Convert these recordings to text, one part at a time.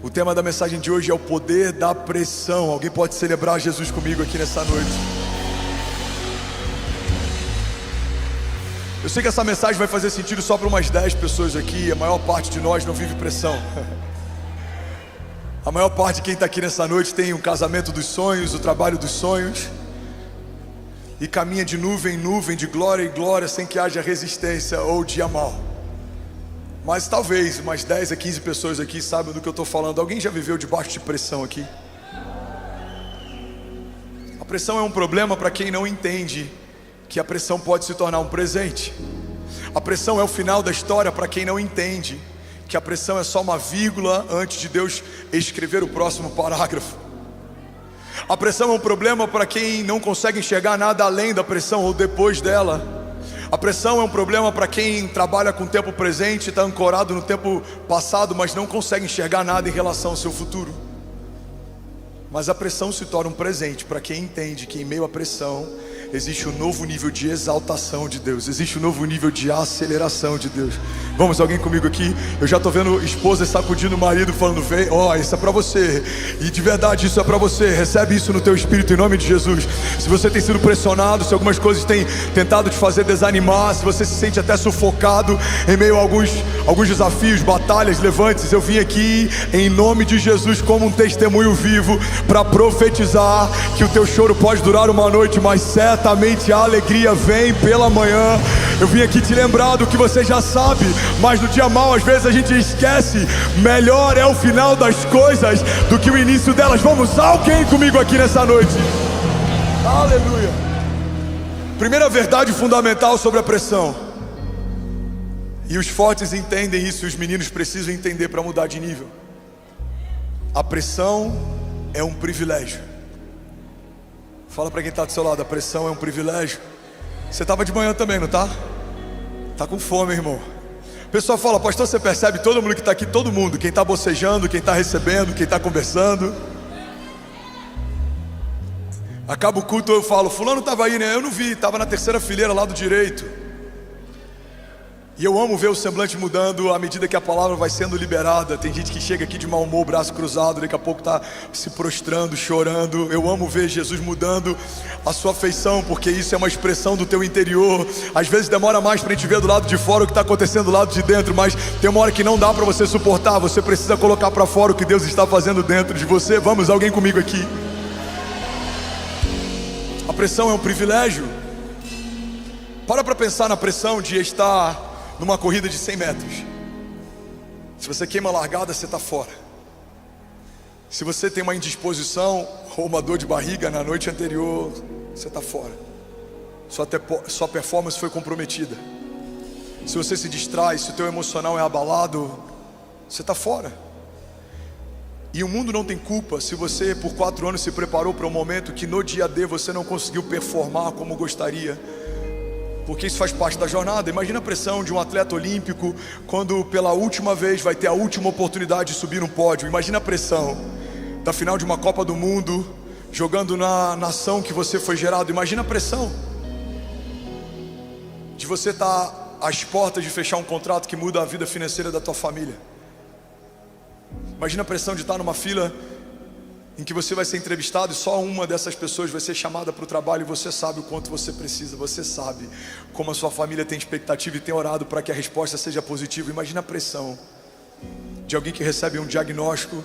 O tema da mensagem de hoje é o poder da pressão. Alguém pode celebrar Jesus comigo aqui nessa noite? Eu sei que essa mensagem vai fazer sentido só para umas 10 pessoas aqui. A maior parte de nós não vive pressão. A maior parte de quem está aqui nessa noite tem um casamento dos sonhos, o trabalho dos sonhos, e caminha de nuvem em nuvem, de glória em glória, sem que haja resistência ou dia mal. Mas talvez umas 10 a 15 pessoas aqui sabem do que eu estou falando. Alguém já viveu debaixo de pressão aqui? A pressão é um problema para quem não entende que a pressão pode se tornar um presente. A pressão é o final da história para quem não entende que a pressão é só uma vírgula antes de Deus escrever o próximo parágrafo. A pressão é um problema para quem não consegue enxergar nada além da pressão ou depois dela. A pressão é um problema para quem trabalha com o tempo presente, está ancorado no tempo passado, mas não consegue enxergar nada em relação ao seu futuro. Mas a pressão se torna um presente para quem entende que em meio à pressão existe um novo nível de exaltação de Deus, existe um novo nível de aceleração de Deus. Vamos, alguém comigo aqui? Eu já estou vendo esposa sacudindo o marido, falando: vem, ó, isso é para você. E de verdade isso é para você. Recebe isso no teu espírito em nome de Jesus. Se você tem sido pressionado, se algumas coisas têm tentado te fazer desanimar, se você se sente até sufocado em meio a alguns desafios, batalhas, levante-se. Eu vim aqui em nome de Jesus como um testemunho vivo para profetizar que o teu choro pode durar uma noite, mas certamente a alegria vem pela manhã. Eu vim aqui te lembrar do que você já sabe, mas no dia mau às vezes a gente esquece. Melhor é o final das coisas do que o início delas. Vamos, alguém comigo aqui nessa noite? Aleluia. Primeira verdade fundamental sobre a pressão, e os fortes entendem isso e os meninos precisam entender para mudar de nível: a pressão é um privilégio. Fala para quem está do seu lado: a pressão é um privilégio. Você estava de manhã também, não tá? Tá com fome, irmão. O pessoal fala: pastor, você percebe todo mundo que está aqui, todo mundo, quem está bocejando, quem está recebendo, quem está conversando. Acaba o culto, eu falo: fulano estava aí, né? Eu não vi, estava na terceira fileira lá do direito. E eu amo ver o semblante mudando à medida que a palavra vai sendo liberada. Tem gente que chega aqui de mau humor, braço cruzado, daqui a pouco está se prostrando, chorando. Eu amo ver Jesus mudando a sua feição, porque isso é uma expressão do teu interior. Às vezes demora mais para a gente ver do lado de fora o que está acontecendo do lado de dentro, mas tem uma hora que não dá para você suportar. Você precisa colocar para fora o que Deus está fazendo dentro de você. Vamos, alguém comigo aqui? A pressão é um privilégio. Para pensar na pressão de estar numa corrida de 100 metros. Se você queima a largada, você está fora. Se você tem uma indisposição ou uma dor de barriga na noite anterior, você está fora. Sua performance foi comprometida. Se você se distrai, se o teu emocional é abalado, você está fora. E o mundo não tem culpa se você por 4 anos se preparou para um momento que no dia D você não conseguiu performar como gostaria, porque isso faz parte da jornada. Imagina a pressão de um atleta olímpico quando pela última vez vai ter a última oportunidade de subir um pódio. Imagina a pressão da final de uma Copa do Mundo, jogando na nação que você foi gerado. Imagina a pressão de você estar às portas de fechar um contrato que muda a vida financeira da tua família. Imagina a pressão de estar numa fila em que você vai ser entrevistado e só uma dessas pessoas vai ser chamada para o trabalho, e você sabe o quanto você precisa, você sabe como a sua família tem expectativa e tem orado para que a resposta seja positiva. Imagina a pressão de alguém que recebe um diagnóstico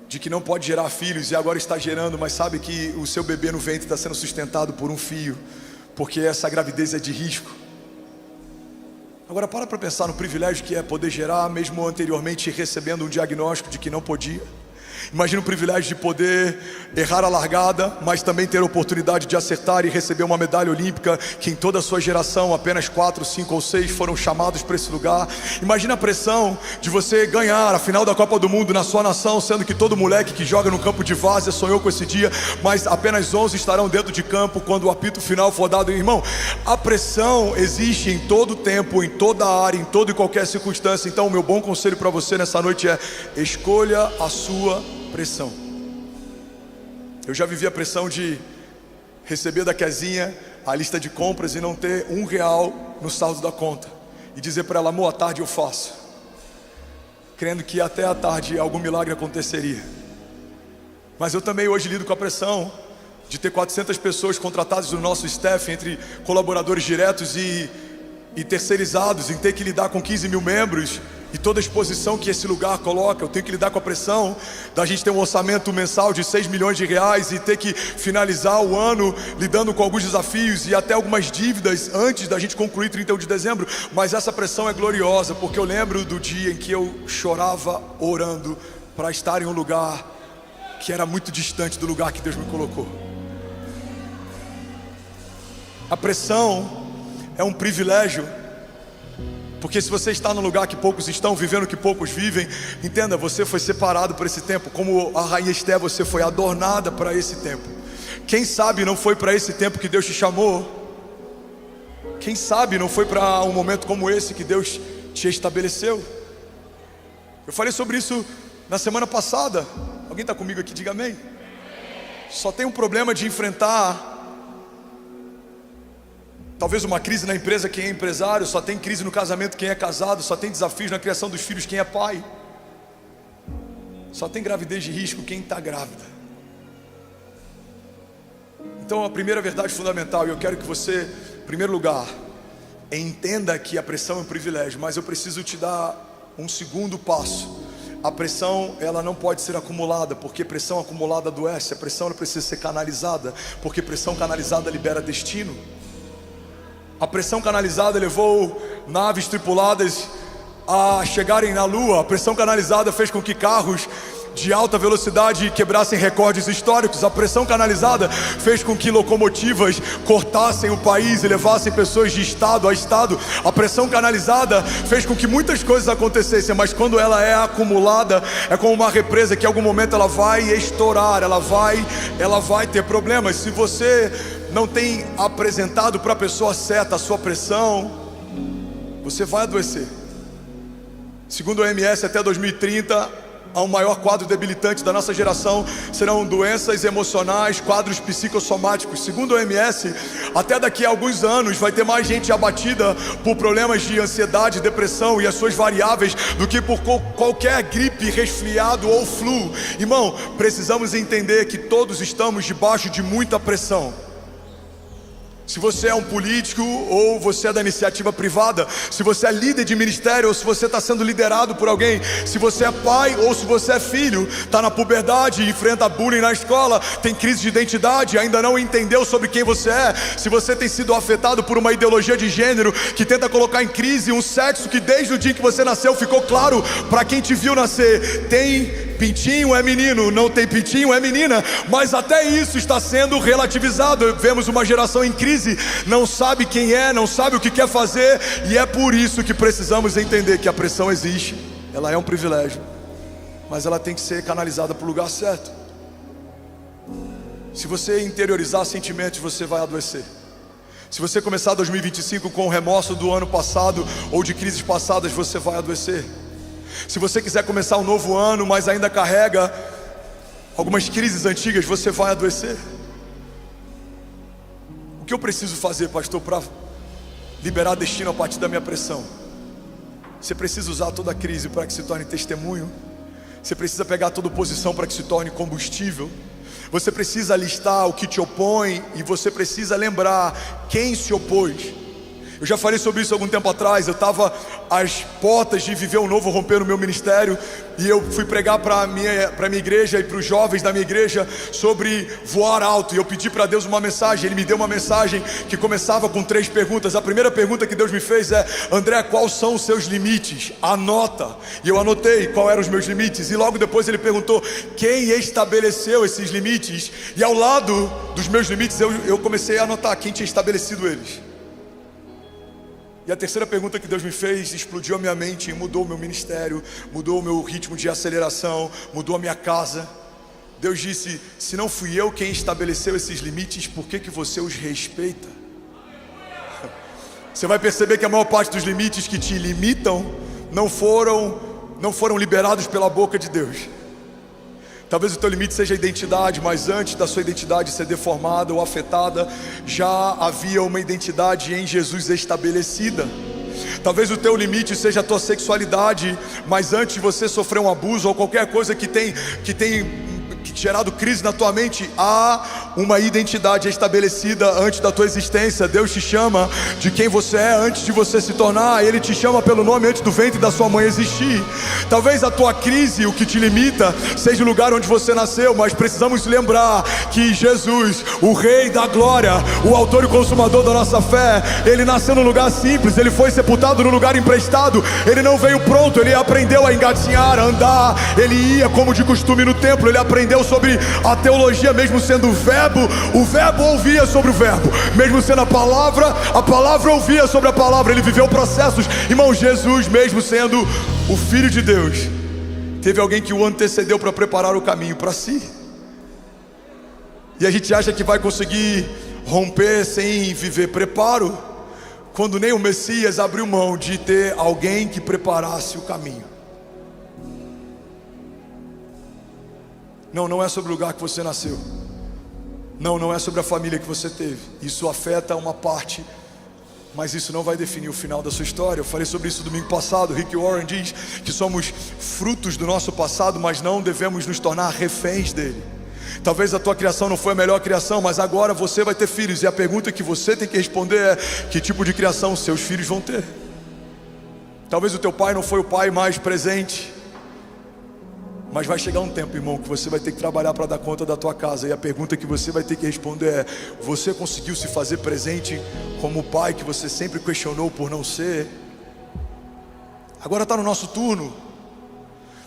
de que não pode gerar filhos e agora está gerando, mas sabe que o seu bebê no ventre está sendo sustentado por um fio, porque essa gravidez é de risco. Agora para pensar no privilégio que é poder gerar mesmo anteriormente recebendo um diagnóstico de que não podia. Imagina o privilégio de poder errar a largada, mas também ter a oportunidade de acertar e receber uma medalha olímpica, que em toda a sua geração apenas 4, 5 ou 6 foram chamados para esse lugar. Imagina a pressão de você ganhar a final da Copa do Mundo na sua nação, sendo que todo moleque que joga no campo de várzea sonhou com esse dia, mas apenas 11 estarão dentro de campo quando o apito final for dado. Irmão, a pressão existe em todo tempo, em toda área, em toda e qualquer circunstância. Então o meu bom conselho para você nessa noite é: escolha a sua pressão. Eu já vivi a pressão de receber da Kezinha a lista de compras e não ter R$1 no saldo da conta e dizer para ela: amor, à tarde eu faço. crendo que até à tarde algum milagre aconteceria. Mas eu também hoje lido com a pressão de ter 400 pessoas contratadas no nosso staff, entre colaboradores diretos e terceirizados, em ter que lidar com 15 mil membros e toda a exposição que esse lugar coloca. Eu tenho que lidar com a pressão da gente ter um orçamento mensal de 6 milhões de reais e ter que finalizar o ano lidando com alguns desafios e até algumas dívidas antes da gente concluir 31 de dezembro. Mas essa pressão é gloriosa, porque eu lembro do dia em que eu chorava orando para estar em um lugar que era muito distante do lugar que Deus me colocou. A pressão é um privilégio, porque se você está no lugar que poucos estão, vivendo o que poucos vivem, entenda, você foi separado por esse tempo. Como a rainha Esté, você foi adornada para esse tempo. Quem sabe não foi para esse tempo que Deus te chamou? Quem sabe não foi para um momento como esse que Deus te estabeleceu? Eu falei sobre isso na semana passada. Alguém está comigo aqui? Diga amém. Só tem um problema de enfrentar talvez uma crise na empresa quem é empresário, só tem crise no casamento quem é casado, só tem desafios na criação dos filhos quem é pai, só tem gravidez de risco quem está grávida. Então a primeira verdade fundamental, e eu quero que você, em primeiro lugar, entenda que a pressão é um privilégio, mas eu preciso te dar um segundo passo. A pressão, ela não pode ser acumulada, porque pressão acumulada adoece. A pressão, ela precisa ser canalizada, porque pressão canalizada libera destino. A pressão canalizada levou naves tripuladas a chegarem na lua. A pressão canalizada fez com que carros de alta velocidade quebrassem recordes históricos. A pressão canalizada fez com que locomotivas cortassem o país e levassem pessoas de estado a estado. A pressão canalizada fez com que muitas coisas acontecessem, mas quando ela é acumulada, é como uma represa que em algum momento ela vai estourar, ela vai ter problemas. Se você não tem apresentado para a pessoa certa a sua pressão, você vai adoecer. Segundo o OMS, até 2030 o maior quadro debilitante da nossa geração serão doenças emocionais, quadros psicossomáticos. Segundo o OMS, até daqui a alguns anos vai ter mais gente abatida por problemas de ansiedade, depressão e as suas variáveis do que por qualquer gripe, resfriado ou flu. Irmão, precisamos entender que todos estamos debaixo de muita pressão. Se você é um político ou você é da iniciativa privada, se você é líder de ministério ou se você está sendo liderado por alguém, se você é pai ou se você é filho, está na puberdade, enfrenta bullying na escola, tem crise de identidade, ainda não entendeu sobre quem você é, se você tem sido afetado por uma ideologia de gênero que tenta colocar em crise um sexo que desde o dia que você nasceu ficou claro para quem te viu nascer, tem pintinho é menino, não tem pintinho é menina, mas até isso está sendo relativizado. Vemos uma geração em crise, não sabe quem é, não sabe o que quer fazer, e é por isso que precisamos entender que a pressão existe, ela é um privilégio, mas ela tem que ser canalizada para o lugar certo. Se você interiorizar sentimentos, você vai adoecer. Se você começar 2025 com o remorso do ano passado ou de crises passadas, você vai adoecer. Se você quiser começar um novo ano, mas ainda carrega algumas crises antigas, você vai adoecer. O que eu preciso fazer, pastor, para liberar destino a partir da minha pressão? Você precisa usar toda a crise para que se torne testemunho. Você precisa pegar toda oposição para que se torne combustível. Você precisa listar o que te opõe e você precisa lembrar quem se opôs. Eu já falei sobre isso algum tempo atrás. Eu estava às portas de viver um novo romper no meu ministério, e eu fui pregar para a minha igreja e para os jovens da minha igreja sobre voar alto, e eu pedi para Deus uma mensagem. Ele me deu uma mensagem que começava com 3 perguntas. A primeira pergunta que Deus me fez é: André, quais são os seus limites? Anota. E eu anotei quais eram os meus limites, e logo depois ele perguntou: quem estabeleceu esses limites? E ao lado dos meus limites eu comecei a anotar quem tinha estabelecido eles. E a terceira pergunta que Deus me fez explodiu a minha mente e mudou o meu ministério, mudou o meu ritmo de aceleração, mudou a minha casa. Deus disse: se não fui eu quem estabeleceu esses limites, por que você os respeita? Você vai perceber que a maior parte dos limites que te limitam não foram liberados pela boca de Deus. Talvez o teu limite seja a identidade, mas antes da sua identidade ser deformada ou afetada, já havia uma identidade em Jesus estabelecida. Talvez o teu limite seja a tua sexualidade, mas antes de você sofrer um abuso ou qualquer coisa que tem gerado crise na tua mente, há uma identidade estabelecida antes da tua existência. Deus te chama de quem você é antes de você se tornar. Ele te chama pelo nome antes do ventre da sua mãe existir. Talvez a tua crise, o que te limita, seja o lugar onde você nasceu, mas precisamos lembrar que Jesus, o Rei da Glória, o autor e consumador da nossa fé, ele nasceu num lugar simples, ele foi sepultado num lugar emprestado, ele não veio pronto, ele aprendeu a engatinhar, a andar, ele ia como de costume no templo, ele aprendeu sobre a teologia, mesmo sendo o verbo ouvia sobre o verbo, mesmo sendo a palavra ouvia sobre a palavra, ele viveu processos. Irmão, Jesus, mesmo sendo o Filho de Deus, teve alguém que o antecedeu para preparar o caminho para si. E a gente acha que vai conseguir romper sem viver preparo, quando nem o Messias abriu mão de ter alguém que preparasse o caminho. Não é sobre o lugar que você nasceu. Não é sobre a família que você teve. Isso afeta uma parte, mas isso não vai definir o final da sua história. Eu falei sobre isso domingo passado. Rick Warren diz que somos frutos do nosso passado, mas não devemos nos tornar reféns dele. Talvez a tua criação não foi a melhor criação, mas agora você vai ter filhos, e a pergunta que você tem que responder é: que tipo de criação seus filhos vão ter? Talvez o teu pai não foi o pai mais presente, mas vai chegar um tempo, irmão, que você vai ter que trabalhar para dar conta da tua casa. E a pergunta que você vai ter que responder é: você conseguiu se fazer presente como o pai que você sempre questionou por não ser? Agora está no nosso turno.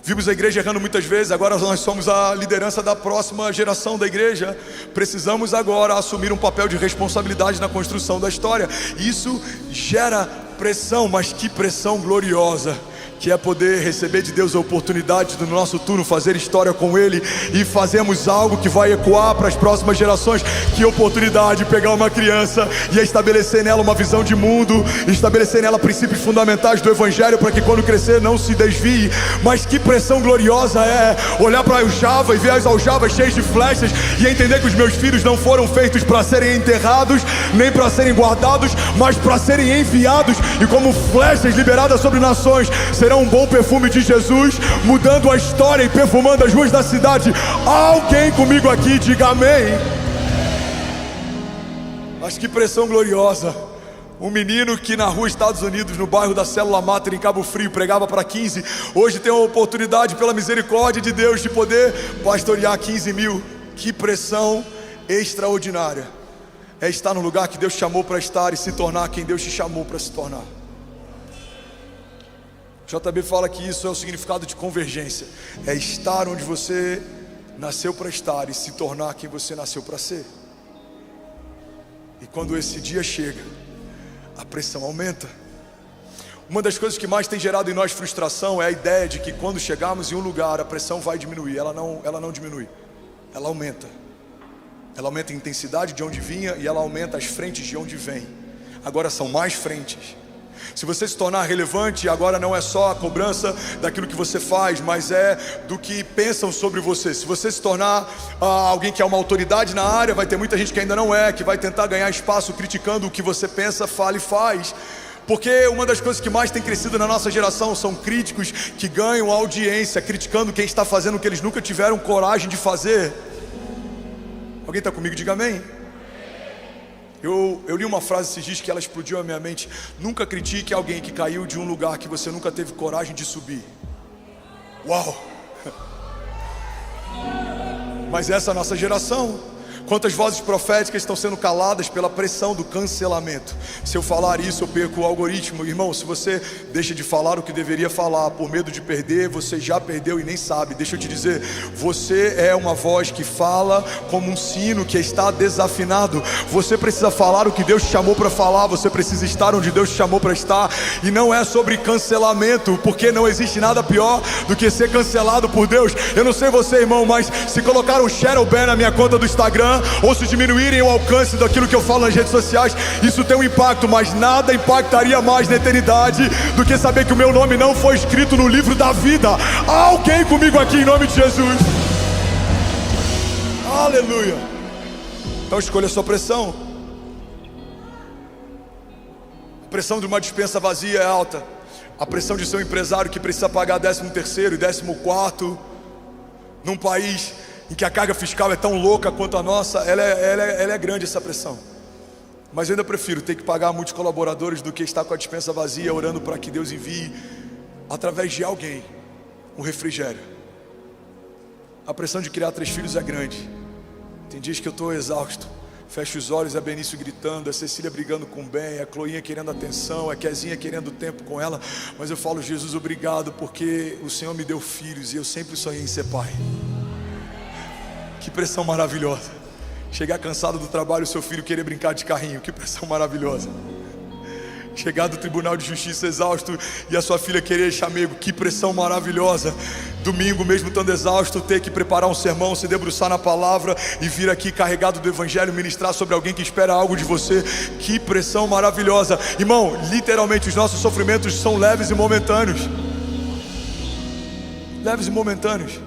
Vimos a igreja errando muitas vezes, agora nós somos a liderança da próxima geração da igreja. Precisamos agora assumir um papel de responsabilidade na construção da história. Isso gera pressão, mas que pressão gloriosa, que é poder receber de Deus a oportunidade do nosso turno fazer história com Ele, e fazemos algo que vai ecoar para as próximas gerações. Que oportunidade pegar uma criança e estabelecer nela uma visão de mundo, estabelecer nela princípios fundamentais do Evangelho, para que quando crescer não se desvie. Mas que pressão gloriosa é olhar para a aljava e ver as aljavas cheias de flechas e entender que os meus filhos não foram feitos para serem enterrados, nem para serem guardados, mas para serem enviados, e como flechas liberadas sobre nações, serão um bom perfume de Jesus, mudando a história e perfumando as ruas da cidade. Alguém comigo aqui, diga amém. Mas que pressão gloriosa. Um menino que na rua Estados Unidos, no bairro da Célula Mater, em Cabo Frio, pregava para 15, hoje tem a oportunidade, pela misericórdia de Deus, de poder pastorear 15 mil. Que pressão extraordinária é estar no lugar que Deus te chamou para estar e se tornar quem Deus te chamou para se tornar. JB fala que isso é o significado de convergência. É estar onde você nasceu para estar e se tornar quem você nasceu para ser. E quando esse dia chega, a pressão aumenta. Uma das coisas que mais tem gerado em nós frustração é a ideia de que quando chegarmos em um lugar, a pressão vai diminuir. Ela não diminui, ela aumenta. Ela aumenta a intensidade de onde vinha e ela aumenta as frentes de onde vem. Agora são mais frentes. Se você se tornar relevante, agora não é só a cobrança daquilo que você faz, mas é do que pensam sobre você. Se você se tornar alguém que é uma autoridade na área, vai ter muita gente que ainda não é, que vai tentar ganhar espaço criticando o que você pensa, fala e faz. Porque uma das coisas que mais tem crescido na nossa geração são críticos que ganham audiência, criticando quem está fazendo o que eles nunca tiveram coragem de fazer. Alguém está comigo? Diga amém. Eu li uma frase esses dias que ela explodiu a minha mente. Nunca critique alguém que caiu de um lugar que você nunca teve coragem de subir. Uau! Mas essa é a nossa geração. Quantas vozes proféticas estão sendo caladas pela pressão do cancelamento? Se eu falar isso, eu perco o algoritmo. Irmão, se você deixa de falar o que deveria falar por medo de perder, você já perdeu e nem sabe. Deixa eu te dizer, você é uma voz que fala como um sino que está desafinado. Você precisa falar o que Deus te chamou para falar. Você precisa estar onde Deus te chamou para estar. E não é sobre cancelamento, porque não existe nada pior do que ser cancelado por Deus. Eu não sei você, irmão, mas se colocar um shadow ban na minha conta do Instagram, ou se diminuírem o alcance daquilo que eu falo nas redes sociais, isso tem um impacto, mas nada impactaria mais na eternidade do que saber que o meu nome não foi escrito no livro da vida. Alguém comigo aqui em nome de Jesus? Aleluia. Então escolha a sua pressão. A pressão de uma despensa vazia é alta. A pressão de ser um empresário que precisa pagar 13º e 14º num país em que a carga fiscal é tão louca quanto a nossa, ela é grande, essa pressão. Mas eu ainda prefiro ter que pagar muitos colaboradores do que estar com a despensa vazia, orando para que Deus envie, através de alguém, um refrigério. A pressão de criar 3 filhos é grande. Tem dias que eu estou exausto. Fecho os olhos, é Benício gritando, é Cecília brigando com o Ben, é Chloinha querendo atenção, é Kezinha querendo tempo com ela. Mas eu falo, Jesus, obrigado, porque o Senhor me deu filhos e eu sempre sonhei em ser pai. Que pressão maravilhosa. Chegar cansado do trabalho, o seu filho querer brincar de carrinho, que pressão maravilhosa. Chegar do Tribunal de Justiça exausto e a sua filha querer chamego, que pressão maravilhosa. Domingo, mesmo estando exausto, ter que preparar um sermão, se debruçar na palavra e vir aqui carregado do Evangelho, ministrar sobre alguém que espera algo de você. Que pressão maravilhosa. Irmão, literalmente os nossos sofrimentos são leves e momentâneos. Leves e momentâneos.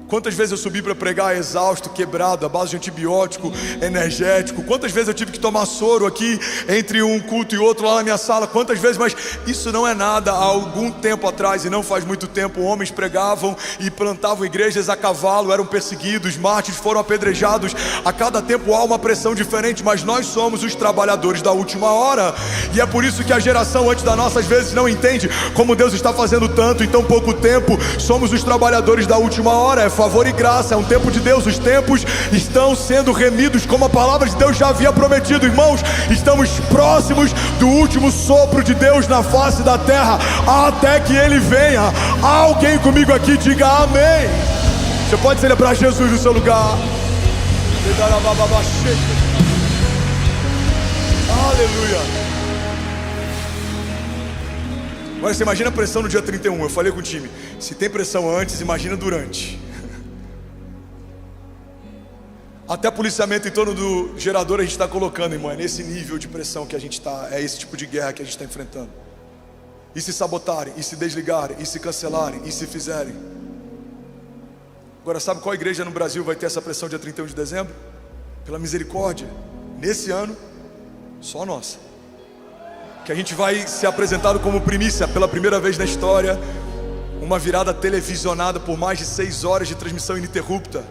Quantas vezes eu subi para pregar exausto, quebrado, à base de antibiótico, energético. Quantas vezes eu tive que tomar soro aqui entre um culto e outro lá na minha sala. Quantas vezes, mas isso não é nada. Há algum tempo atrás, e não faz muito tempo, homens pregavam e plantavam igrejas a cavalo, eram perseguidos, mártires foram apedrejados. A cada tempo há uma pressão diferente, mas nós somos os trabalhadores da última hora. E é por isso que a geração antes da nossa às vezes não entende como Deus está fazendo tanto em tão pouco tempo. Somos os trabalhadores da última hora. É favor e graça, é um tempo de Deus. Os tempos estão sendo remidos, como a palavra de Deus já havia prometido. Irmãos, estamos próximos do último sopro de Deus na face da terra, até que Ele venha. Alguém comigo aqui diga amém. Você pode celebrar Jesus no seu lugar. Aleluia. Agora você imagina a pressão no dia 31. Eu falei com o time, se tem pressão antes, imagina durante. Até policiamento em torno do gerador a gente está colocando, irmão. É nesse nível de pressão que a gente está. É esse tipo de guerra que a gente está enfrentando. E se sabotarem, e se desligarem, e se cancelarem, e se fizerem. Agora, sabe qual igreja no Brasil vai ter essa pressão dia 31 de dezembro? Pela misericórdia, nesse ano, só nossa. Que a gente vai ser apresentado como primícia, pela primeira vez na história, uma virada televisionada por mais de 6 horas de transmissão ininterrupta.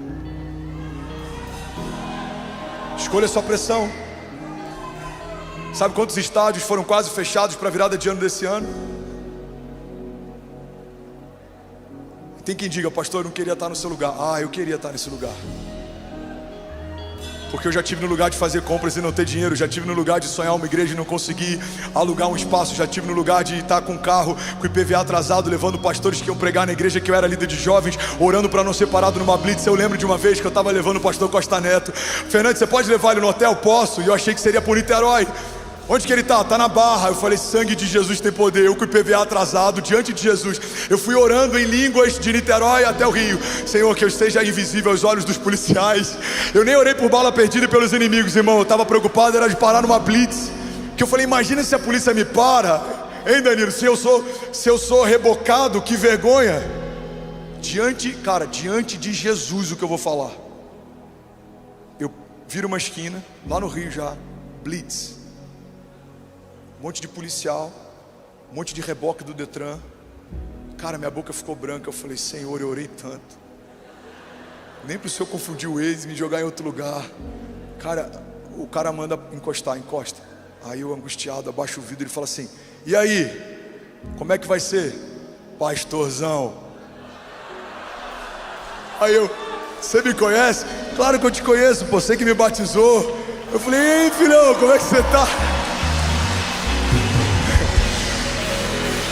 Escolha sua pressão. Sabe quantos estádios foram quase fechados para a virada de ano desse ano? Tem quem diga, pastor, eu não queria estar no seu lugar. Eu queria estar nesse lugar. Porque eu já tive no lugar de fazer compras e não ter dinheiro. Já tive no lugar de sonhar uma igreja e não conseguir alugar um espaço. Já tive no lugar de estar com um carro, com o IPVA atrasado, levando pastores que iam pregar na igreja que eu era líder de jovens, orando para não ser parado numa blitz. Eu lembro de uma vez que eu estava levando o pastor Costa Neto. Fernando, você pode levar ele no hotel? Posso. E eu achei que seria por Niterói. Onde que ele está? Está na Barra. Eu falei, sangue de Jesus tem poder. Eu com o IPVA atrasado, diante de Jesus, eu fui orando em línguas de Niterói até o Rio. Senhor, que eu esteja invisível aos olhos dos policiais. Eu nem orei por bala perdida pelos inimigos, irmão. Eu estava preocupado, era de parar numa blitz. Que eu falei, imagina se a polícia me para. Hein, Danilo, se eu sou rebocado, que vergonha. Diante de Jesus, o que eu vou falar. Eu viro uma esquina, lá no Rio já, blitz. Um monte de policial, um monte de reboque do Detran. Cara, minha boca ficou branca. Eu falei, Senhor, eu orei tanto. Nem para o Senhor confundir o ex e me jogar em outro lugar. Cara, o cara manda encostar, encosta. Aí eu angustiado, abaixo o vidro, ele fala assim, e aí, como é que vai ser? Pastorzão. Aí eu, você me conhece? Claro que eu te conheço, pô, você que me batizou. Eu falei, ei filhão, como é que você tá?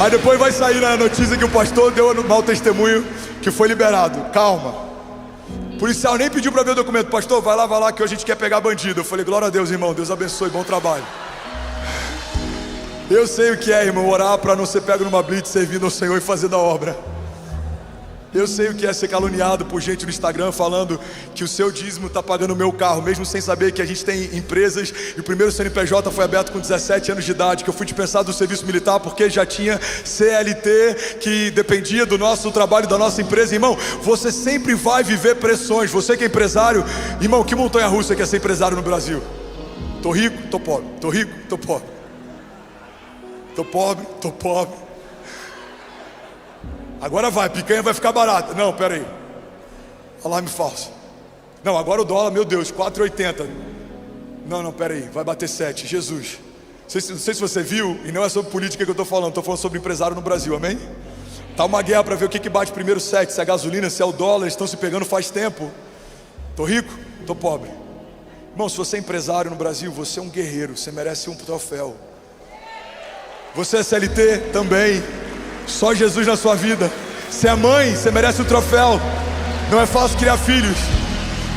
Aí depois vai sair na notícia que o pastor deu um mau testemunho, que foi liberado. Calma. O policial nem pediu para ver o documento. Pastor, vai lá que hoje a gente quer pegar bandido. Eu falei, glória a Deus, irmão, Deus abençoe, bom trabalho. Eu sei o que é, irmão, orar para não ser pego numa blitz, servindo ao Senhor e fazendo a obra. Eu sei o que é ser caluniado por gente no Instagram falando que o seu dízimo está pagando o meu carro, mesmo sem saber que a gente tem empresas. E o primeiro CNPJ foi aberto com 17 anos de idade, que eu fui dispensado do serviço militar porque já tinha CLT que dependia do nosso trabalho, da nossa empresa. Irmão, você sempre vai viver pressões. Você que é empresário, irmão, que montanha russa que é ser empresário no Brasil? Tô rico, tô pobre, tô rico, tô pobre. tô pobre, tô pobre. Agora vai, picanha vai ficar barata. Não, pera aí. Alarme falso. Não, agora o dólar, meu Deus, 4,80. Não, pera aí, vai bater 7. Jesus. Não sei se você viu, e não é sobre política que eu estou falando sobre empresário no Brasil, amém? Tá uma guerra para ver o que bate primeiro 7, se é a gasolina, se é o dólar, eles estão se pegando faz tempo. Tô rico? Tô pobre. Irmão, se você é empresário no Brasil, você é um guerreiro, você merece um troféu. Você é CLT também, só Jesus na sua vida. Você é mãe, você merece um troféu. Não é fácil criar filhos.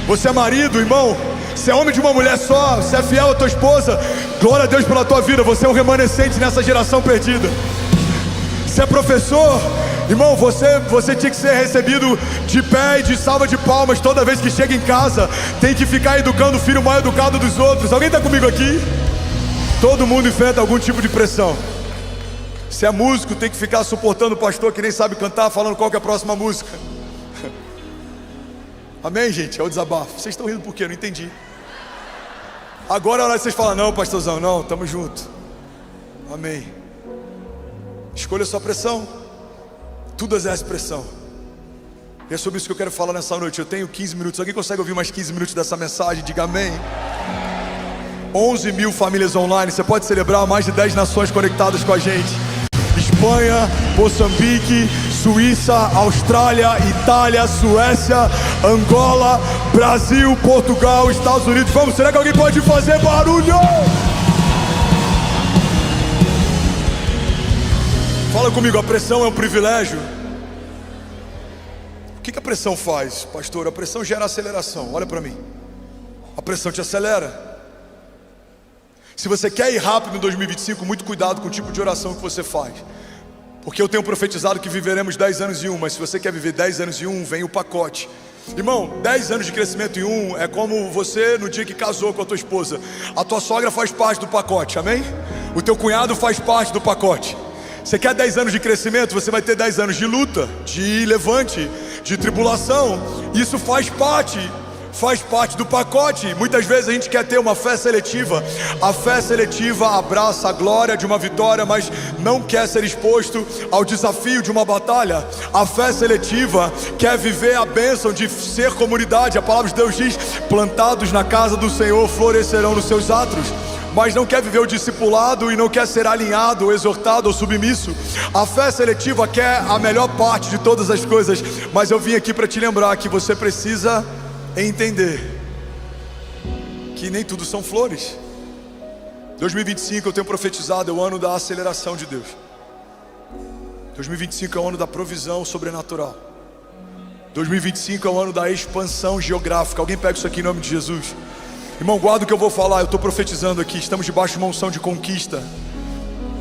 Você é marido, irmão, você é homem de uma mulher só, você é fiel à tua esposa. Glória a Deus pela tua vida, você é um remanescente nessa geração perdida. Você é professor, irmão, você tinha que ser recebido de pé e de salva de palmas toda vez que chega em casa. Tem que ficar educando o filho mais educado dos outros. Alguém está comigo aqui? Todo mundo enfrenta algum tipo de pressão. Se é músico, tem que ficar suportando o pastor que nem sabe cantar, falando qual que é a próxima música. Amém, gente? É o desabafo. Vocês estão rindo por quê? Eu não entendi. Agora é a hora que vocês falam: não, pastorzão, não, tamo junto. Amém. Escolha a sua pressão. Tudo exerce pressão. E é sobre isso que eu quero falar nessa noite. Eu tenho 15 minutos. Alguém consegue ouvir mais 15 minutos dessa mensagem? Diga amém. 11 mil famílias online. Você pode celebrar mais de 10 nações conectadas com a gente. Espanha, Moçambique, Suíça, Austrália, Itália, Suécia, Angola, Brasil, Portugal, Estados Unidos. Vamos, será que alguém pode fazer barulho? Fala comigo, a pressão é um privilégio. O que a pressão faz, pastor? A pressão gera aceleração. Olha para mim. A pressão te acelera. Se você quer ir rápido em 2025, muito cuidado com o tipo de oração que você faz. Porque eu tenho profetizado que viveremos 10 anos em um. Mas se você quer viver 10 anos em um, vem o pacote. Irmão, 10 anos de crescimento em um é como você no dia que casou com a tua esposa. A tua sogra faz parte do pacote, amém? O teu cunhado faz parte do pacote. Você quer 10 anos de crescimento, você vai ter 10 anos de luta, de levante, de tribulação. Isso faz parte do pacote. Muitas vezes a gente quer ter uma fé seletiva. A fé seletiva abraça a glória de uma vitória, mas não quer ser exposto ao desafio de uma batalha. A fé seletiva quer viver a bênção de ser comunidade. A palavra de Deus diz: plantados na casa do Senhor florescerão nos seus átrios. Mas não quer viver o discipulado e não quer ser alinhado, ou exortado ou submisso. A fé seletiva quer a melhor parte de todas as coisas. Mas eu vim aqui para te lembrar que você precisa entender que nem tudo são flores. 2025 eu tenho profetizado, é o ano da aceleração de Deus. 2025 é o ano da provisão sobrenatural. 2025 é o ano da expansão geográfica. Alguém pega isso aqui em nome de Jesus. Irmão, guarda o que eu vou falar. Eu estou profetizando aqui. Estamos debaixo de uma unção de conquista.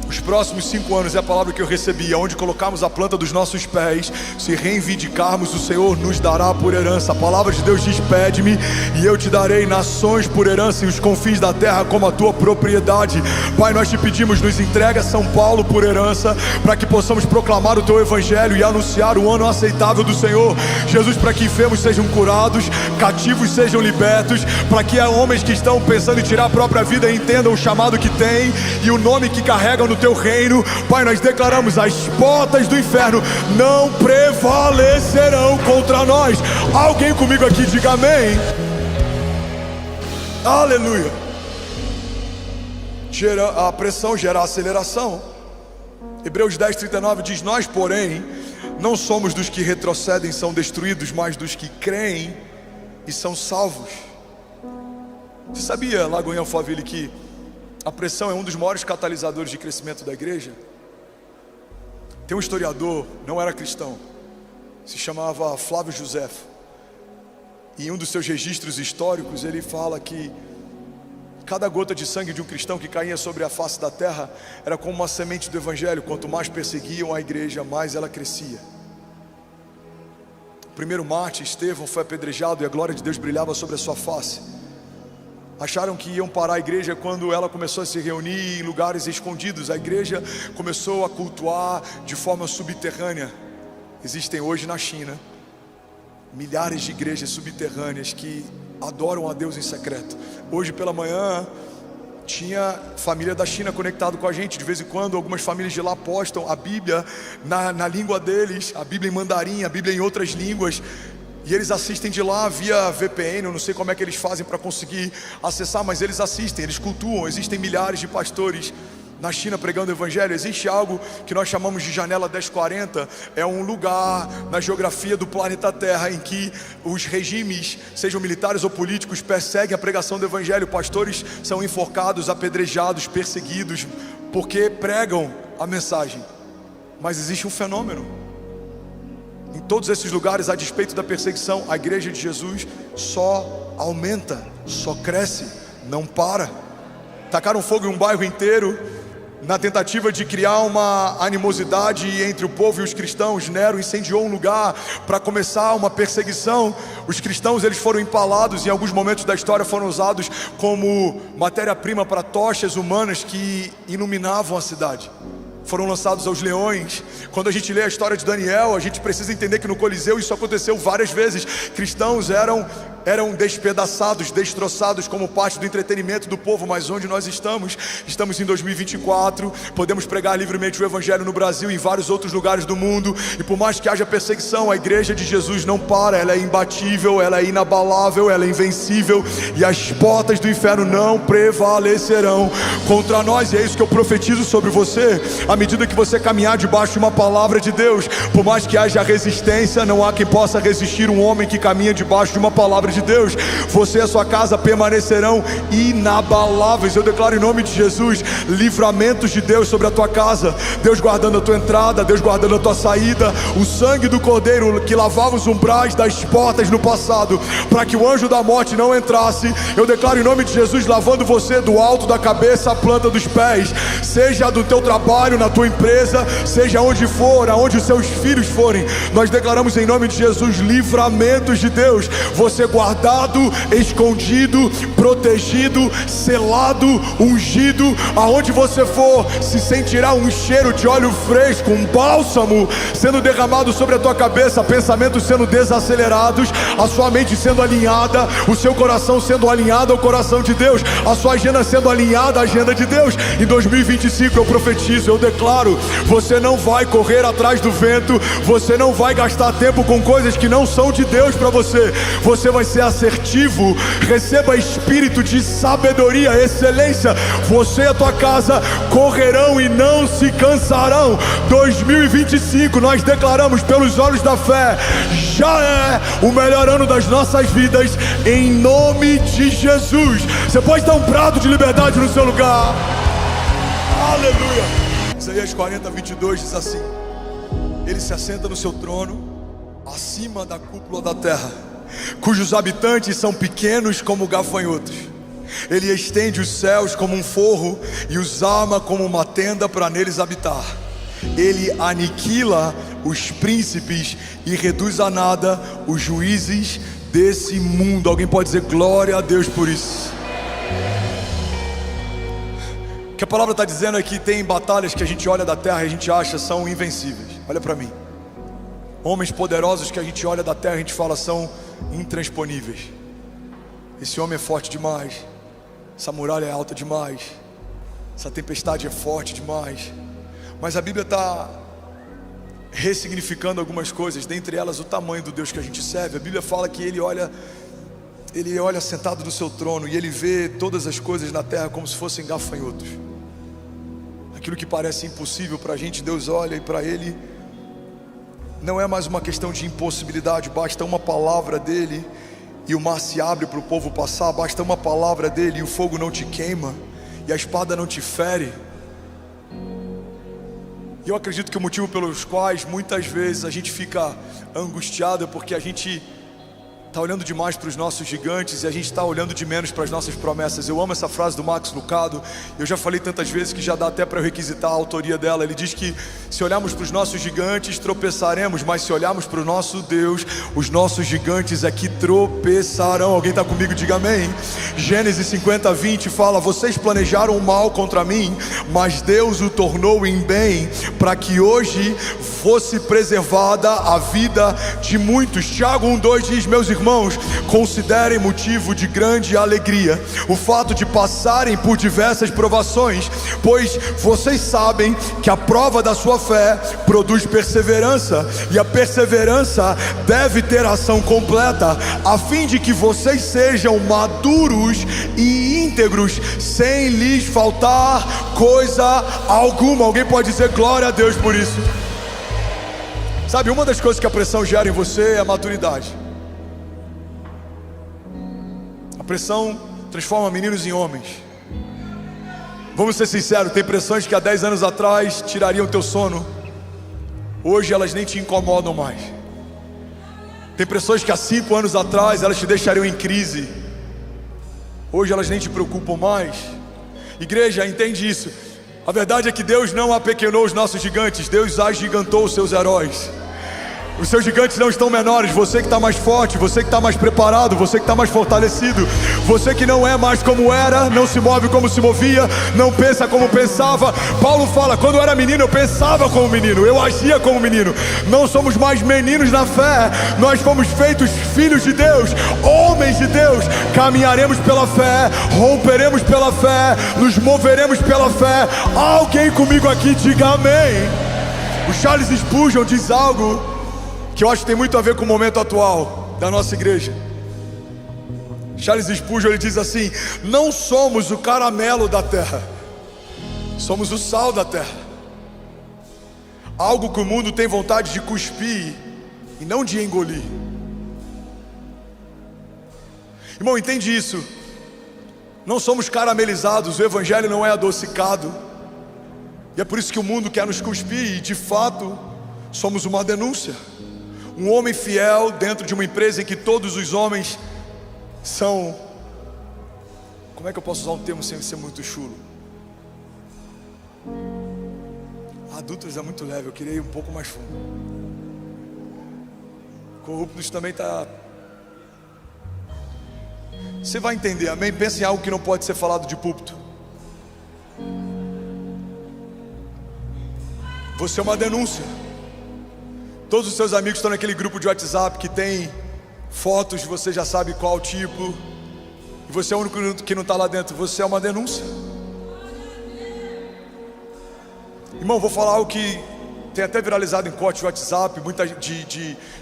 Os próximos 5 anos é a palavra que eu recebi. Onde colocarmos a planta dos nossos pés, se reivindicarmos, o Senhor nos dará por herança. A palavra de Deus diz: pede-me e eu te darei nações por herança e os confins da terra como a tua propriedade. Pai, nós te pedimos, nos entrega São Paulo por herança, para que possamos proclamar o teu evangelho e anunciar o ano aceitável do Senhor. Jesus, para que enfermos sejam curados, cativos sejam libertos, para que homens que estão pensando em tirar a própria vida entendam o chamado que têm e o nome que carregam no teu reino. Pai, nós declaramos: as portas do inferno não prevalecerão contra nós. Alguém comigo aqui diga amém. Aleluia. A pressão gera aceleração. Hebreus 10:39 diz: nós, porém, não somos dos que retrocedem e são destruídos, mas dos que creem e são salvos. Você sabia, Lagoinha Alphaville, que a pressão é um dos maiores catalisadores de crescimento da igreja? Tem um historiador, não era cristão, se chamava Flávio Josefo. E em um dos seus registros históricos ele fala que cada gota de sangue de um cristão que caía sobre a face da terra era como uma semente do evangelho. Quanto mais perseguiam a igreja, mais ela crescia. O primeiro mártir, Estevão, foi apedrejado e a glória de Deus brilhava sobre a sua face. Acharam que iam parar a igreja quando ela começou a se reunir em lugares escondidos. A igreja começou a cultuar de forma subterrânea. Existem hoje na China milhares de igrejas subterrâneas que adoram a Deus em secreto. Hoje pela manhã tinha família da China conectado com a gente. De vez em quando algumas famílias de lá postam a Bíblia na língua deles, a Bíblia em mandarim, a Bíblia em outras línguas, e eles assistem de lá via VPN. Eu não sei como é que eles fazem para conseguir acessar, mas eles assistem, eles cultuam. Existem milhares de pastores na China pregando o evangelho. Existe algo que nós chamamos de janela 1040. É um lugar na geografia do planeta Terra em que os regimes, sejam militares ou políticos, perseguem a pregação do evangelho. Pastores são enforcados, apedrejados, perseguidos porque pregam a mensagem. Mas existe um fenômeno em todos esses lugares. A despeito da perseguição, a igreja de Jesus só aumenta, só cresce, não para. Tacaram fogo em um bairro inteiro na tentativa de criar uma animosidade entre o povo e os cristãos. Nero incendiou um lugar para começar uma perseguição. Os cristãos, eles foram empalados, em alguns momentos da história foram usados como matéria-prima para tochas humanas que iluminavam a cidade. Foram lançados aos leões. Quando a gente lê a história de Daniel, a gente precisa entender que no Coliseu isso aconteceu várias vezes. Cristãos eram despedaçados, destroçados como parte do entretenimento do povo. Mas onde nós estamos? Estamos em 2024, podemos pregar livremente o evangelho no Brasil e em vários outros lugares do mundo. E por mais que haja perseguição, a igreja de Jesus não para. Ela é imbatível, ela é inabalável, ela é invencível, e as portas do inferno não prevalecerão contra nós. E é isso que eu profetizo sobre você. À medida que você caminhar debaixo de uma palavra de Deus, por mais que haja resistência, não há quem possa resistir um homem que caminha debaixo de uma palavra de Deus. Você e a sua casa permanecerão inabaláveis. Eu declaro em nome de Jesus livramentos de Deus sobre a tua casa. Deus guardando a tua entrada, Deus guardando a tua saída. O sangue do Cordeiro que lavava os umbrais das portas no passado, para que o anjo da morte não entrasse. Eu declaro em nome de Jesus lavando você do alto da cabeça à planta dos pés. Seja do teu trabalho, na tua empresa, seja onde for, aonde os seus filhos forem, nós declaramos em nome de Jesus livramentos de Deus. Você guardado, escondido, protegido, selado, ungido. Aonde você for, se sentirá um cheiro de óleo fresco, um bálsamo sendo derramado sobre a tua cabeça, pensamentos sendo desacelerados, a sua mente sendo alinhada, o seu coração sendo alinhado ao coração de Deus, a sua agenda sendo alinhada à agenda de Deus. Em 2025 eu profetizo, eu declaro, você não vai correr atrás do vento, você não vai gastar tempo com coisas que não são de Deus para você. Você vai ser assertivo. Receba espírito de sabedoria, excelência. Você e a tua casa correrão e não se cansarão. 2025 nós declaramos pelos olhos da fé, já é o melhor ano das nossas vidas, em nome de Jesus. Você pode dar um brado de liberdade no seu lugar. Aleluia. Isaías 40:22 diz assim: Ele se assenta no seu trono, acima da cúpula da terra, cujos habitantes são pequenos como gafanhotos. Ele estende os céus como um forro e os arma como uma tenda para neles habitar. Ele aniquila os príncipes e reduz a nada os juízes desse mundo. Alguém pode dizer glória a Deus por isso? O que a palavra está dizendo é que tem batalhas que a gente olha da terra e a gente acha são invencíveis. Olha para mim. Homens poderosos que a gente olha da terra e a gente fala são intransponíveis. Esse homem é forte demais, essa muralha é alta demais, essa tempestade é forte demais. Mas a Bíblia está ressignificando algumas coisas, dentre elas o tamanho do Deus que a gente serve. A Bíblia fala que Ele olha sentado no seu trono e Ele vê todas as coisas na terra como se fossem gafanhotos. Aquilo que parece impossível para a gente, Deus olha, e para Ele não é mais uma questão de impossibilidade. Basta uma palavra dEle e o mar se abre para o povo passar. Basta uma palavra dEle e o fogo não te queima e a espada não te fere. E eu acredito que o motivo pelos quais muitas vezes a gente fica angustiado é porque a gente está olhando demais para os nossos gigantes e a gente está olhando de menos para as nossas promessas. Eu amo essa frase do Max Lucado. Eu já falei tantas vezes que já dá até para eu requisitar a autoria dela. Ele diz que se olharmos para os nossos gigantes tropeçaremos, mas se olharmos para o nosso Deus, os nossos gigantes é que tropeçarão. Alguém está comigo? Diga amém. Gênesis 50:20 fala: vocês planejaram o mal contra mim, mas Deus o tornou em bem, para que hoje fosse preservada a vida de muitos. Tiago 1:2 diz: meus irmãos, irmãos, considerem motivo de grande alegria o fato de passarem por diversas provações, pois vocês sabem que a prova da sua fé produz perseverança, e a perseverança deve ter ação completa, a fim de que vocês sejam maduros e íntegros, sem lhes faltar coisa alguma. Alguém pode dizer glória a Deus por isso? Sabe, uma das coisas que a pressão gera em você é a maturidade. A pressão transforma meninos em homens. Vamos ser sinceros, tem pressões que há 10 anos atrás tirariam teu sono, hoje elas nem te incomodam mais. Tem pressões que há 5 anos atrás elas te deixariam em crise, hoje elas nem te preocupam mais. Igreja, entende isso. A verdade é que Deus não apequenou os nossos gigantes, Deus agigantou os seus heróis. Os seus gigantes não estão menores. Você que está mais forte, você que está mais preparado, você que está mais fortalecido, você que não é mais como era, não se move como se movia, não pensa como pensava. Paulo fala, quando eu era menino eu pensava como menino, eu agia como menino. Não somos mais meninos na fé, nós fomos feitos filhos de Deus, homens de Deus. Caminharemos pela fé, romperemos pela fé, nos moveremos pela fé. Alguém comigo aqui diga amém. O Charles Spurgeon diz algo que eu acho que tem muito a ver com o momento atual da nossa igreja. Charles Spurgeon, ele diz assim: não somos o caramelo da terra, somos o sal da terra. Algo que o mundo tem vontade de cuspir e não de engolir. Irmão, entende isso? Não somos caramelizados, o evangelho não é adocicado, e é por isso que o mundo quer nos cuspir. E de fato somos uma denúncia. Um homem fiel dentro de uma empresa em que todos os homens são, como é que eu posso usar um termo sem ser muito chulo? Adúlteros é muito leve, eu queria ir um pouco mais fundo. Corruptos também está. Você vai entender, amém? Pensa em algo que não pode ser falado de púlpito. Você é uma denúncia. Todos os seus amigos estão naquele grupo de WhatsApp que tem fotos, você já sabe qual tipo, e você é o único que não está lá dentro. Você é uma denúncia. Irmão, vou falar algo que tem até viralizado em corte de WhatsApp,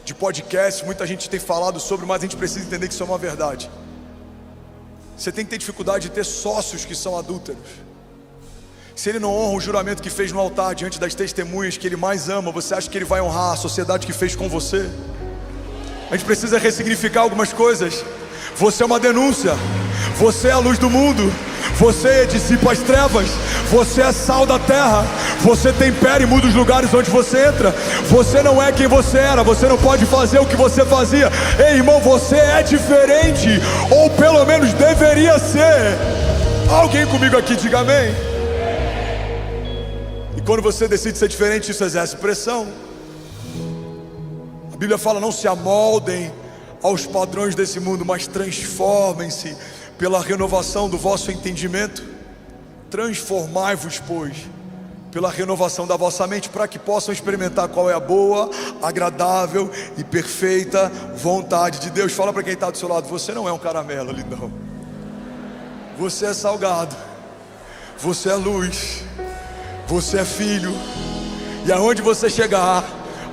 de podcast, muita gente tem falado sobre, mas a gente precisa entender que isso é uma verdade. Você tem que ter dificuldade de ter sócios que são adúlteros. Se ele não honra o juramento que fez no altar diante das testemunhas que ele mais ama, você acha que ele vai honrar a sociedade que fez com você? A gente precisa ressignificar algumas coisas. Você é uma denúncia, você é a luz do mundo, você dissipa as trevas, você é sal da terra, você tempera e muda os lugares onde você entra. Você não é quem você era, você não pode fazer o que você fazia. Ei, irmão, você é diferente, ou pelo menos deveria ser. Alguém comigo aqui diga amém. Quando você decide ser diferente, isso exerce pressão. A Bíblia fala: não se amoldem aos padrões desse mundo, mas transformem-se pela renovação do vosso entendimento. Transformai-vos, pois, pela renovação da vossa mente, para que possam experimentar qual é a boa, agradável e perfeita vontade de Deus. Fala para quem está do seu lado: você não é um caramelo, lindão. Você é salgado, você é luz, você é filho, e aonde você chegar,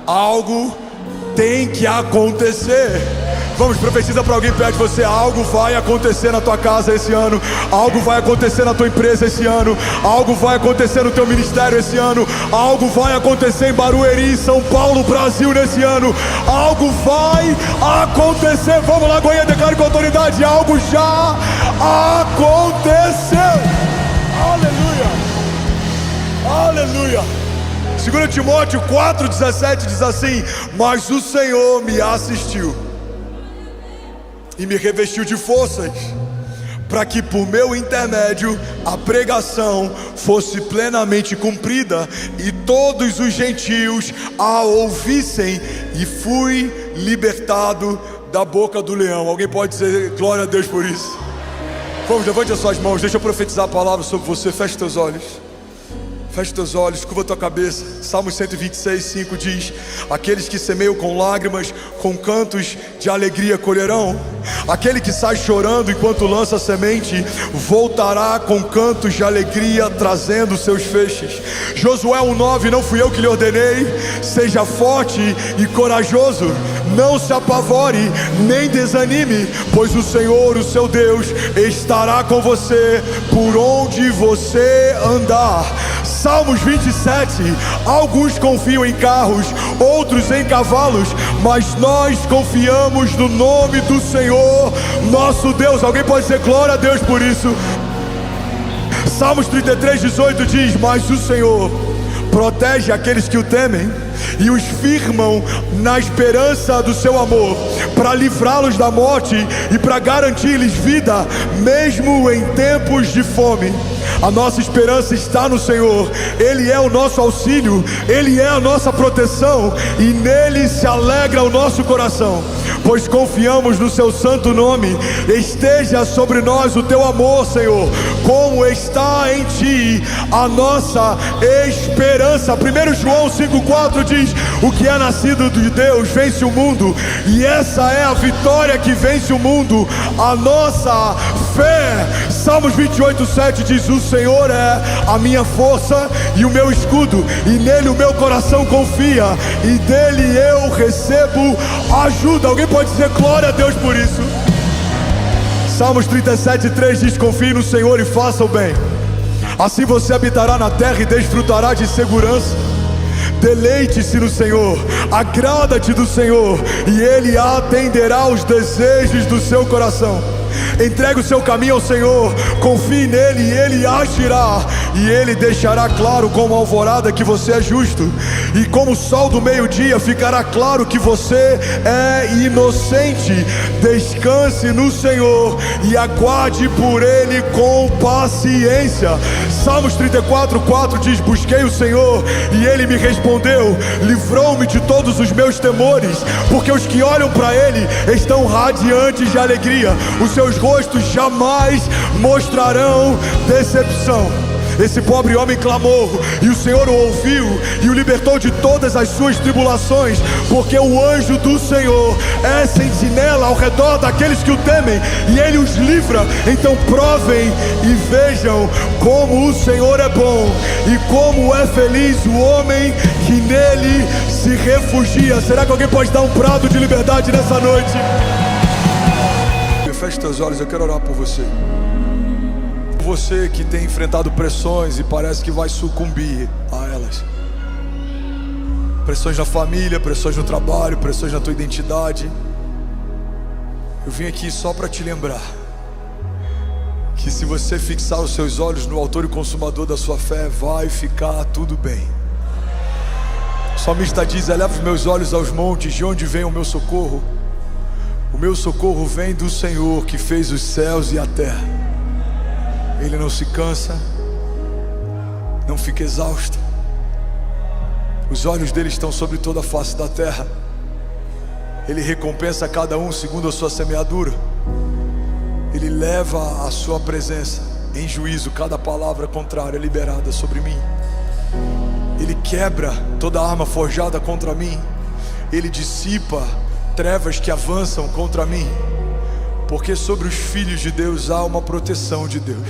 algo tem que acontecer. Vamos, profetiza para alguém perto de você: algo vai acontecer na tua casa esse ano, algo vai acontecer na tua empresa esse ano, algo vai acontecer no teu ministério esse ano, algo vai acontecer em Barueri, São Paulo, Brasil nesse ano, algo vai acontecer. Vamos lá, Goiânia, declare com autoridade: algo já aconteceu. Aleluia. Aleluia. 2 Timóteo 4,17 diz assim: mas o Senhor me assistiu e me revestiu de forças, para que por meu intermédio a pregação fosse plenamente cumprida e todos os gentios a ouvissem, e fui libertado da boca do leão. Alguém pode dizer glória a Deus por isso? Vamos, levante as suas mãos, deixa eu profetizar a palavra sobre você. Feche teus olhos. Feche teus olhos, curva tua cabeça. Salmo 126, 5 diz: aqueles que semeiam com lágrimas, com cantos de de alegria colherão. Aquele que sai chorando enquanto lança semente, voltará com cantos de alegria, trazendo seus feixes. Josué 1:9, não fui eu que lhe ordenei? Seja forte e corajoso, não se apavore, nem desanime, pois o Senhor, o seu Deus, estará com você por onde você andar. Salmos 27, alguns confiam em carros, outros em cavalos, mas nós confiamos no nome do Senhor, nosso Deus. Alguém pode dizer glória a Deus por isso? Salmos 33:18 diz: mas o Senhor protege aqueles que o temem e os firmam na esperança do seu amor, para livrá-los da morte e para garantir-lhes vida, mesmo em tempos de fome. A nossa esperança está no Senhor, Ele é o nosso auxílio, Ele é a nossa proteção, e nele se alegra o nosso coração, pois confiamos no seu santo nome. Esteja sobre nós o teu amor, Senhor, como está em ti a nossa esperança. 1 João 5:4 diz: o que é nascido de Deus vence o mundo, e essa é a vitória que vence o mundo, a nossa fé. Salmos 28:7 diz: o Senhor é a minha força e o meu escudo, e nele o meu coração confia, e dele eu recebo ajuda. Alguém pode dizer glória a Deus por isso? Salmos 37:3 diz: confie no Senhor e faça o bem, assim você habitará na terra e desfrutará de segurança. Deleite-se no Senhor, agrada-te do Senhor, e Ele atenderá os desejos do seu coração. Entregue o seu caminho ao Senhor, confie nele e Ele agirá, e Ele deixará claro como a alvorada que você é justo, e como o sol do meio-dia ficará claro que você é inocente. Descanse no Senhor e aguarde por Ele com paciência. Salmos 34:4 diz: busquei o Senhor e Ele me respondeu, livrou-me de todos os meus temores, porque os que olham para Ele estão radiantes de alegria, os seus rostos jamais mostrarão decepção. Esse pobre homem clamou, e o Senhor o ouviu e o libertou de todas as suas tribulações, porque o anjo do Senhor é sentinela ao redor daqueles que o temem, e Ele os livra. Então provem e vejam como o Senhor é bom, e como é feliz o homem que nele se refugia. Será que alguém pode dar um brado de liberdade nessa noite? Feche teus olhos, eu quero orar por você. Você que tem enfrentado pressões e parece que vai sucumbir a elas. Pressões na família, pressões no trabalho, pressões na tua identidade. Eu vim aqui só para te lembrar que se você fixar os seus olhos no autor e consumador da sua fé, vai ficar tudo bem. O salmista diz: eleva os meus olhos aos montes, de onde vem o meu socorro? O meu socorro vem do Senhor que fez os céus e a terra. Ele não se cansa, não fica exausto. Os olhos dele estão sobre toda a face da terra. Ele recompensa cada um segundo a sua semeadura. Ele leva a sua presença em juízo cada palavra contrária liberada sobre mim. Ele quebra toda arma forjada contra mim. Ele dissipa trevas que avançam contra mim, porque sobre os filhos de Deus há uma proteção de Deus.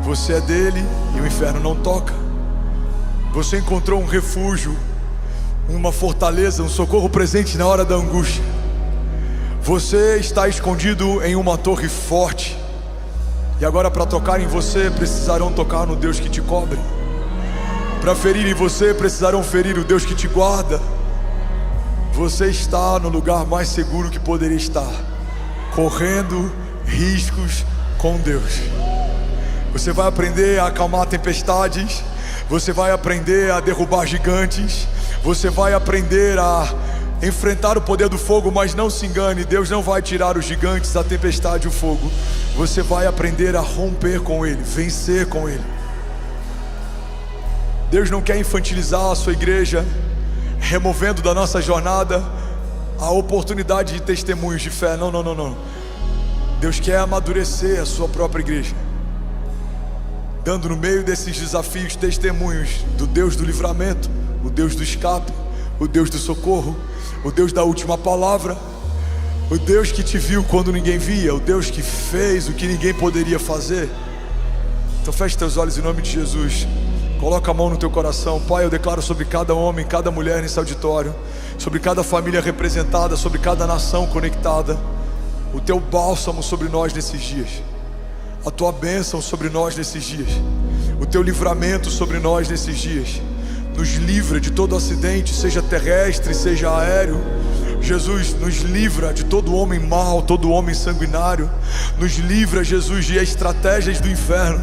Você é dele e o inferno não toca. Você encontrou um refúgio, uma fortaleza, um socorro presente na hora da angústia. Você está escondido em uma torre forte, e agora para tocar em você precisarão tocar no Deus que te cobre. Para ferir em você precisarão ferir o Deus que te guarda. Você está no lugar mais seguro que poderia estar, correndo riscos com Deus. Você vai aprender a acalmar tempestades, você vai aprender a derrubar gigantes, você vai aprender a enfrentar o poder do fogo. Mas não se engane, Deus não vai tirar os gigantes, a tempestade e o fogo. Você vai aprender a romper com ele, vencer com ele. Deus não quer infantilizar a sua igreja, removendo da nossa jornada a oportunidade de testemunhos de fé. Não, não, não, não. Deus quer amadurecer a sua própria igreja, dando no meio desses desafios testemunhos do Deus do livramento, o Deus do escape, o Deus do socorro, o Deus da última palavra. O Deus que te viu quando ninguém via, o Deus que fez o que ninguém poderia fazer. Então feche teus olhos em nome de Jesus. Coloca a mão no teu coração. Pai, eu declaro sobre cada homem, cada mulher nesse auditório, sobre cada família representada, sobre cada nação conectada, o teu bálsamo sobre nós nesses dias, a tua bênção sobre nós nesses dias, o teu livramento sobre nós nesses dias. Nos livra de todo acidente, seja terrestre, seja aéreo. Jesus, nos livra de todo homem mau, todo homem sanguinário. Nos livra, Jesus, de estratégias do inferno.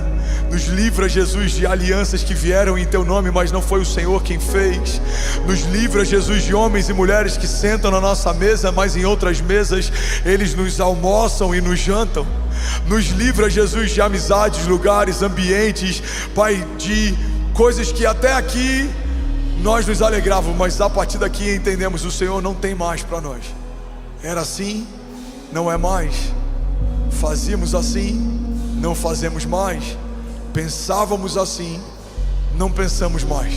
Nos livra, Jesus, de alianças que vieram em teu nome, mas não foi o Senhor quem fez. Nos livra, Jesus, de homens e mulheres que sentam na nossa mesa, mas em outras mesas eles nos almoçam e nos jantam. Nos livra, Jesus, de amizades, lugares, ambientes, Pai, de coisas que até aqui nós nos alegrávamos, mas a partir daqui entendemos: o Senhor não tem mais para nós. Era assim, não é mais. Fazíamos assim, não fazemos mais. Pensávamos assim, não pensamos mais.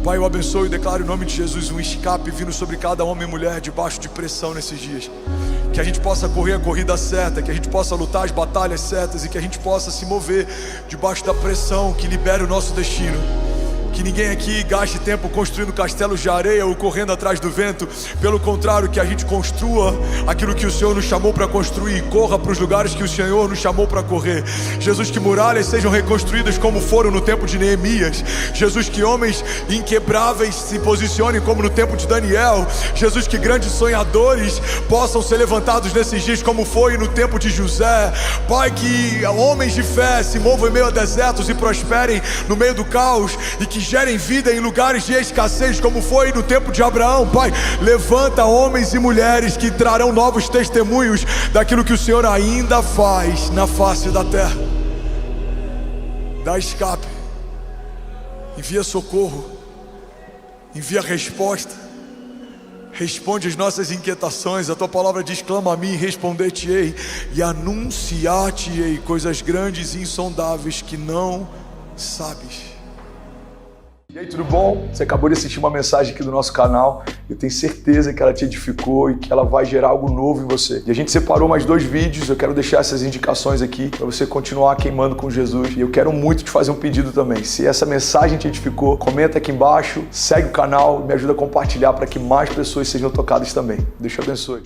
Pai, eu abençoo e declaro em nome de Jesus um escape vindo sobre cada homem e mulher debaixo de pressão nesses dias. Que a gente possa correr a corrida certa, que a gente possa lutar as batalhas certas e que a gente possa se mover debaixo da pressão que libera o nosso destino. Que ninguém aqui gaste tempo construindo castelos de areia ou correndo atrás do vento. Pelo contrário, que a gente construa aquilo que o Senhor nos chamou para construir, corra para os lugares que o Senhor nos chamou para correr. Jesus, que muralhas sejam reconstruídas como foram no tempo de Neemias. Jesus, que homens inquebráveis se posicionem como no tempo de Daniel. Jesus, que grandes sonhadores possam ser levantados nesses dias como foi no tempo de José. Pai, que homens de fé se movam em meio a desertos e prosperem no meio do caos, e que gerem vida em lugares de escassez como foi no tempo de Abraão. Pai, levanta homens e mulheres que trarão novos testemunhos daquilo que o Senhor ainda faz na face da terra. Dá escape, envia socorro, envia resposta, responde as nossas inquietações. A tua palavra diz: clama a mim e responder-te-ei, e anunciar-te-ei coisas grandes e insondáveis que não sabes. E aí, tudo bom? Você acabou de assistir uma mensagem aqui do nosso canal. Eu tenho certeza que ela te edificou e que ela vai gerar algo novo em você. E a gente separou mais 2 vídeos. Eu quero deixar essas indicações aqui para você continuar queimando com Jesus. E eu quero muito te fazer um pedido também. Se essa mensagem te edificou, comenta aqui embaixo, segue o canal e me ajuda a compartilhar para que mais pessoas sejam tocadas também. Deus te abençoe.